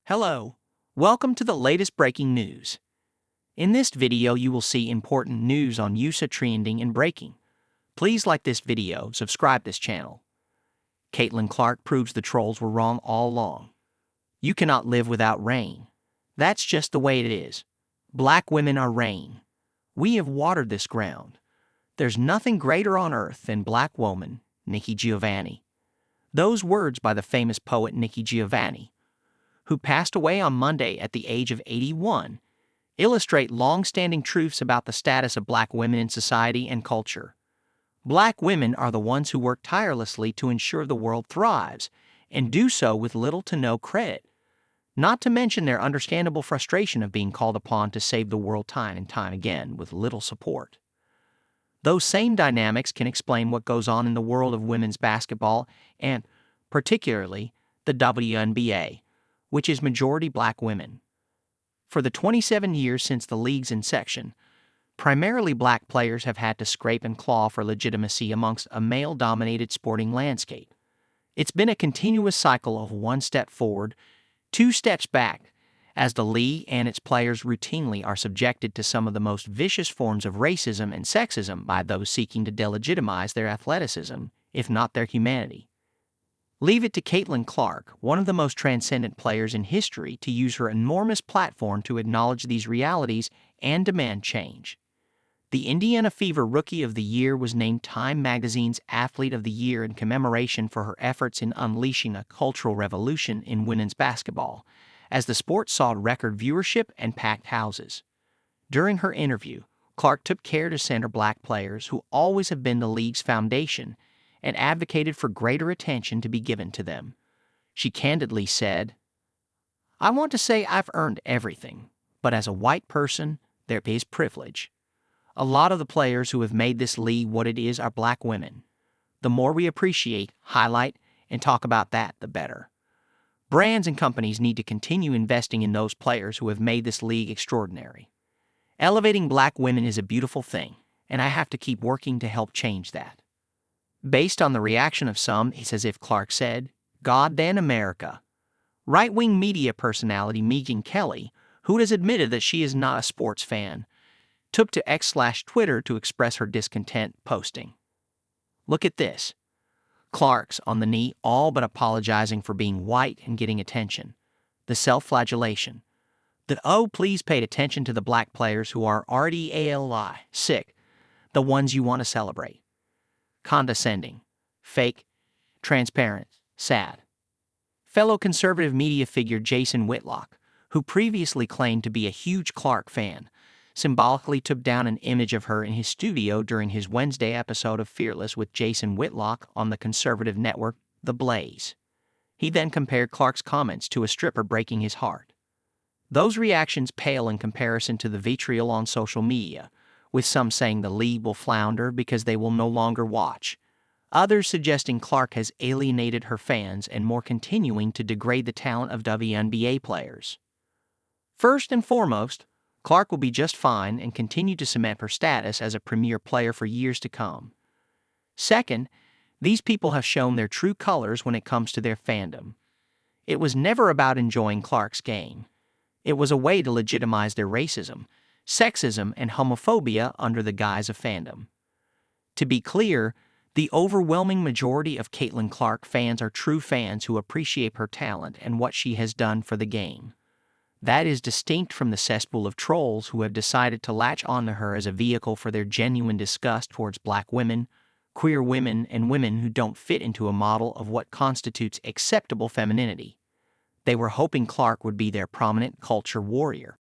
Hello, welcome to the latest breaking news. In this video, you will see important news on USA trending and breaking. Please like this video, subscribe this channel. Caitlin Clark proves the trolls were wrong all along. You cannot live without rain. That's just the way it is. Black women are rain. We have watered this ground. There's nothing greater on earth than black woman, Nikki Giovanni. Those words by the famous poet Nikki Giovanni, who passed away on Monday at the age of 81, illustrate long-standing truths about the status of black women in society and culture. Black women are the ones who work tirelessly to ensure the world thrives, and do so with little to no credit, not to mention their understandable frustration of being called upon to save the world time and time again with little support. Those same dynamics can explain what goes on in the world of women's basketball and, particularly, the WNBA, which is majority black women. For the 27 years since the league's inception, primarily black players have had to scrape and claw for legitimacy amongst a male-dominated sporting landscape. It's been a continuous cycle of one step forward, two steps back, as the league and its players routinely are subjected to some of the most vicious forms of racism and sexism by those seeking to delegitimize their athleticism, if not their humanity. Leave it to Caitlin Clark, one of the most transcendent players in history, to use her enormous platform to acknowledge these realities and demand change. The Indiana Fever Rookie of the Year was named Time Magazine's Athlete of the Year in commemoration for her efforts in unleashing a cultural revolution in women's basketball, as the sport saw record viewership and packed houses. During her interview, Clark took care to center black players who always have been the league's foundation and advocated for greater attention to be given to them. She candidly said, "I want to say I've earned everything, but as a white person, there is privilege. A lot of the players who have made this league what it is are black women. The more we appreciate, highlight, and talk about that, the better. Brands and companies need to continue investing in those players who have made this league extraordinary. Elevating black women is a beautiful thing, and I have to keep working to help change that." Based on the reaction of some, it's as if Clark said, "God damn America." Right-wing media personality Megyn Kelly, who has admitted that she is not a sports fan, took to X/Twitter to express her discontent, posting, "Look at this. Clark's on the knee, all but apologizing for being white and getting attention. The self-flagellation. That, oh, please pay attention to the black players who are RDALI, sick, the ones you want to celebrate. Condescending, fake, transparent, sad." Fellow conservative media figure Jason Whitlock, who previously claimed to be a huge Clark fan, symbolically took down an image of her in his studio during his Wednesday episode of Fearless with Jason Whitlock on the conservative network The Blaze. He then compared Clark's comments to a stripper breaking his heart. Those reactions pale in comparison to the vitriol on social media, with some saying the league will flounder because they will no longer watch, others suggesting Clark has alienated her fans, and more continuing to degrade the talent of WNBA players. First and foremost, Clark will be just fine and continue to cement her status as a premier player for years to come. Second, these people have shown their true colors when it comes to their fandom. It was never about enjoying Clark's game. It was a way to legitimize their racism, sexism, and homophobia under the guise of fandom. To be clear, the overwhelming majority of Caitlin Clark fans are true fans who appreciate her talent and what she has done for the game. That is distinct from the cesspool of trolls who have decided to latch onto her as a vehicle for their genuine disgust towards black women, queer women, and women who don't fit into a model of what constitutes acceptable femininity. They were hoping Clark would be their prominent culture warrior.